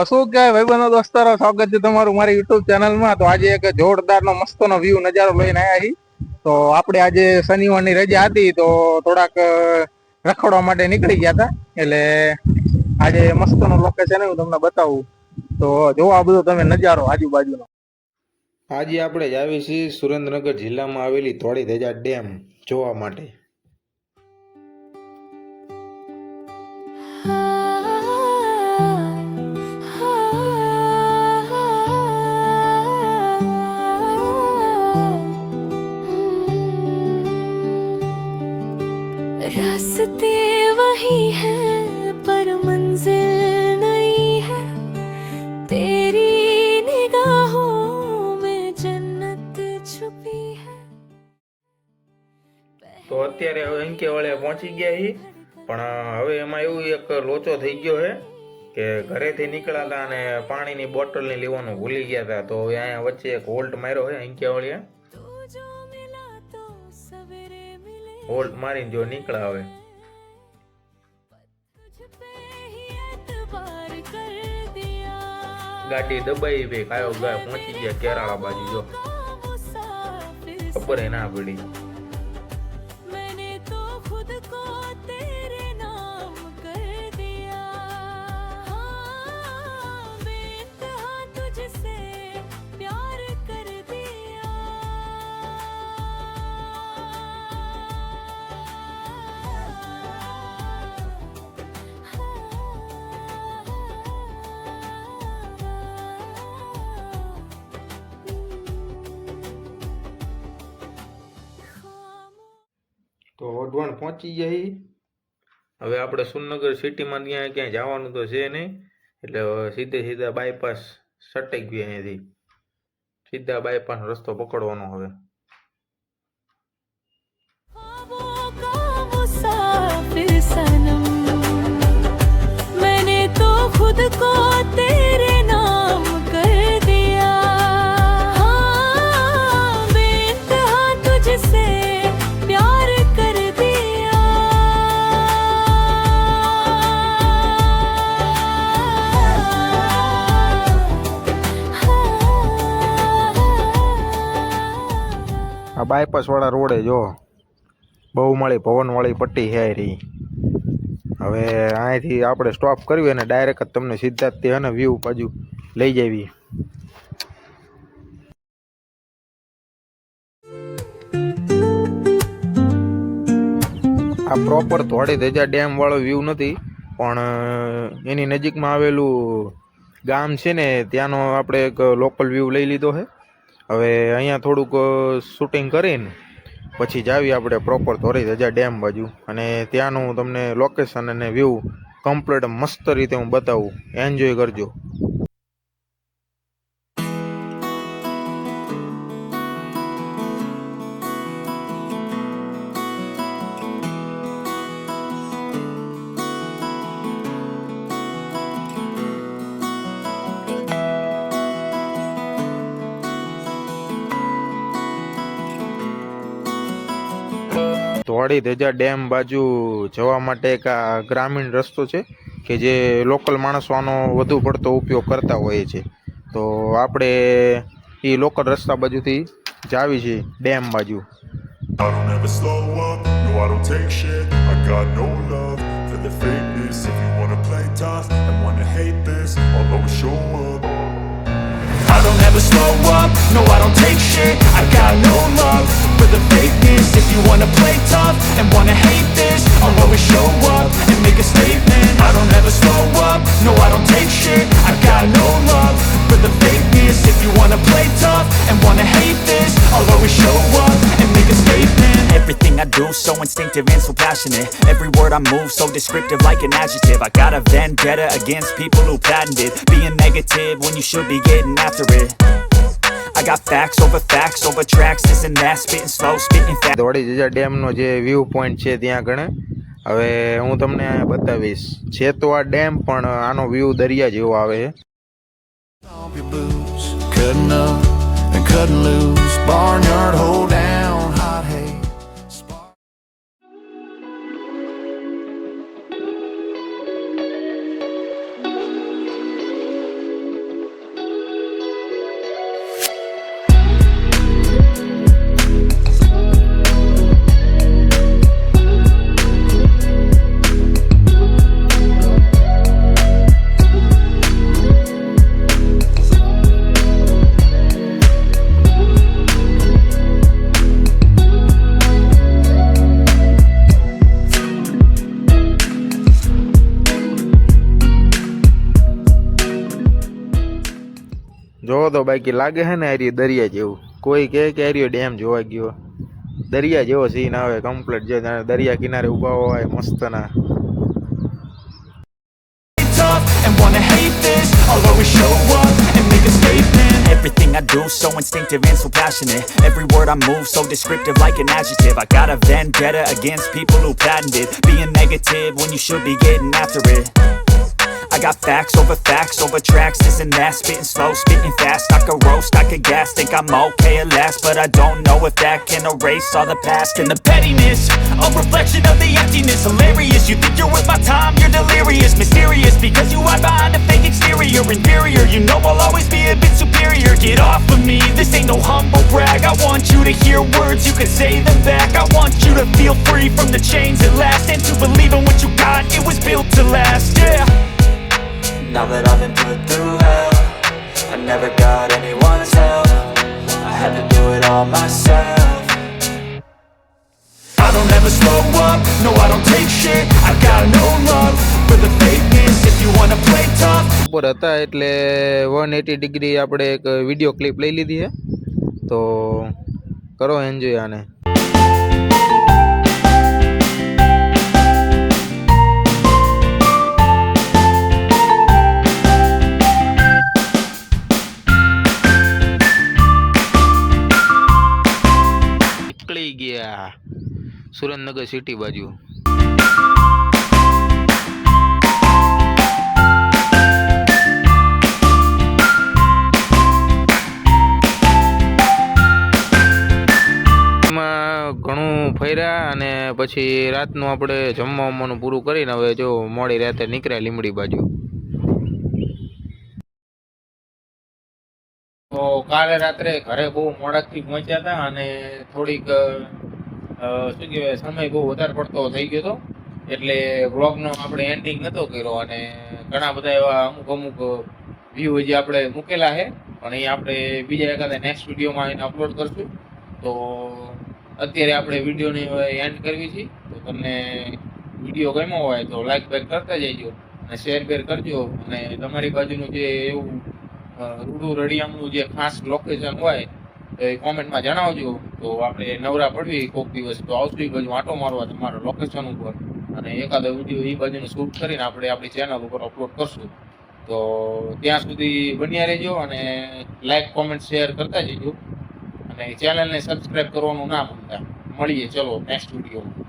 શું કહેવાય ભાઈબંધો દોસ્તારો, સ્વાગત છે તમારું મારી યુટ્યુબ ચેનલમાં। તો આજે એક જોરદારનો મસ્તનો વ્યૂ નજારો લઈને આવ્યા છીએ। તો આપણે આજે શનિવારની રજા હતી તો થોડાક રખડવા માટે નીકળી ગયા હતા, એટલે આજે મસ્તનો લોકેશન હું તમને બતાવું। તો જો આ બધો તમે નજારો આજુબાજુનો। આજે આપણે જ આવી છીએ સુરેન્દ્રનગર જિલ્લામાં આવેલી ધોળી ધજા ડેમ જોવા માટે। रास्ते वही हैं पर मंजिल नहीं है, तेरी निगाहों में जन्नत छुपी है। તો અત્યારે હવે અંકેવાળિયા પહોંચી ગયા છીએ, પણ હવે એમાં એવું એક લોચો થઈ ગયો છે કે ઘરેથી નીકળ્યા હતા અને પાણીની બોટલ ને લેવાનું ભૂલી ગયા હતા। તો હવે અહીંયા વચ્ચે એક હોલ્ટ માર્યો છે અંકેવાળિયા। હોલ્ટ મારીને જો નીકળ્યા હવે ગાડી દબાઈ ભાઈ કાયો ગયા પહોંચી ગયા કેરાળા બાજુ। જો ખબર ના પડી। તો વઢવાણ પહોંચી ગયા। હવે આપણે સુરનગર સિટીમાં ત્યાં ક્યાંય જવાનું તો છે નહીં, એટલે સીધે સીધા બાયપાસ સટકી ગયા। અહીંયાથી સીધા બાયપાસ રસ્તો પકડવાનો હવે। मैंने तो खुद को तेरे नाम कर दिया, हाँ बेइंतहा तुझसे प्यार कर दिया। આ બાયપાસ વાળા રોડે જો બહુમાળી ભવનવાળી પટ્ટી છે રહી। હવે અહીંથી આપણે સ્ટોપ કરવી અને ડાયરેક્ટ જ તમને સીધા જ તે અને વ્યૂ બાજુ લઈ જાવી। આ પ્રોપર ધોળી ધજા ડેમ વાળો વ્યૂ નથી, પણ એની નજીકમાં આવેલું ગામ છે ને ત્યાંનો આપણે એક લોકલ વ્યૂ લઈ લીધો છે। હવે અહીંયા થોડુંક શૂટિંગ કરીને પછી જાવી આપણે પ્રોપર ધોળી ધજા ડેમ બાજુ, અને ત્યાંનું તમને લોકેશન અને વ્યૂ કમ્પ્લીટ મસ્ત રીતે હું બતાવું। એન્જોય કરજો। ધોળી ધજા ડેમ બાજુ જવા માટે એક આ ગ્રામીણ રસ્તો છે કે જે લોકલ માણસો આનો વધુ પડતો ઉપયોગ કરતા હોય છે। તો આપણે એ લોકલ રસ્તા બાજુથી જાવી છે ડેમ બાજુ। I don't ever slow up, no I don't take shit. I got no love for the fakeness. If you wanna play tough and wanna hate this, I'll always show up. I don't ever slow up, no I don't take shit. I got no love for the fakeness. If you wanna play tough and wanna hate this, I'll always show up and make a statement. I don't ever slow up, no I don't take shit. I got no love for the fakeness. If you wanna play tough and wanna hate this, I'll always show up and make a statement. Everything I do so instinctive and so passionate. Every word I move so descriptive like an adjective. I got a vendetta against people who patented being negative when you should be getting after it. I got facts over tracks, this and that, spitting slow, spitting fast. ધોળી ધજા ડેમનો જે view point છે ત્યાં ગણે હવે હું તમને બતાવીશ। છે તો આ ડેમ, પણ આનો વ્યૂ દરિયા જેવો આવે છે। Stomp your boots, cutting up and cutting loose. Barnyard hold down, hot hay. તો બાકી લાગે છે ને આર્યું દરિયા જેવું. કોઈ કહે કે આર્યો ડેમ જોવા ગયો, દરિયા જેવો સીન આવે કમ્પ્લીટ. જે દરિયા કિનારે ઊભા હોય મસ્તના. tough and wanna hate this, I'll always show up and make a statement. Everything I do so instinctive and so passionate. Every word I move so descriptive like an adjective. I got a vendetta against people who patented being negative when you should be getting after it. I got facts over tracks, this and that. Spitting slow, spitting fast, I could roast, I could gas. Think I'm okay at last, but I don't know if that can erase all the past. And the pettiness, a reflection of the emptiness. Hilarious, you think you're worth my time, you're delirious. Mysterious, because you hide behind a fake exterior. Inferior, you know I'll always be a bit superior. Get off of me, this ain't no humble brag. I want you to hear words, you can say them back. I want you to feel free from the chains at last, and to believe in what you got, it was built to last, yeah. Now that I've been put through hell, I never got anyone's help, I had to do it all myself. I don't ever slow up, no I don't take shit, I got no love for the fakeness. If you wanna play tough, ઉપર હતા એટલે 180 degree આપણે એક video clip લઈ લીધી છે, તો કરો એન્જોય આને. નીકળી ગયા સુરેન્દ્રનગર સિટી બાજુ. ઘણું ફર્યા અને પછી રાતનું આપણે જમવાનું પૂરું કરીને હવે જો મોડી રાતે નીકળ્યા લીમડી બાજુ. તો કાલે રાત્રે ઘરે બહુ મોડાથી પહોંચ્યા હતા અને થોડીક શું કહેવાય સમય બહુ વધારે પડતો થઈ ગયો હતો, એટલે વ્લોગનો આપણે એન્ડિંગ નહોતો કર્યો. અને ઘણા બધા એવા અમુક વ્યૂ હજી આપણે મૂકેલા છે, પણ એ આપણે બીજા એકાદા નેક્સ્ટ વિડીયોમાં એને અપલોડ કરશું. તો અત્યારે આપણે વિડીયોને એન્ડ કરવી છે. તો તમને વિડીયો ગમ્યો હોય તો લાઈક બેક કરતા જજો અને શેર બેર કરજો. અને તમારી બાજુનું જે એવું રૂડું રડિયામનું જે ખાસ લોકેશન હોય તો એ કોમેન્ટમાં જણાવજો. તો આપણે નવરા પડવી કોઈક દિવસ તો આવશું એ બાજુ આંટો મારવા તમારા લોકેશન ઉપર, અને એકાદો વિડીયો એ બાજુનું શૂટ કરીને આપણે આપણી ચેનલ ઉપર અપલોડ કરશું. તો ત્યાં સુધી બન્યા રહેજો અને લાઈક કોમેન્ટ શેર કરતા જજો અને ચેનલને સબસ્ક્રાઈબ કરવાનું ના ભૂલતા. મળીએ ચલો નેક્સ્ટ વિડીયોમાં.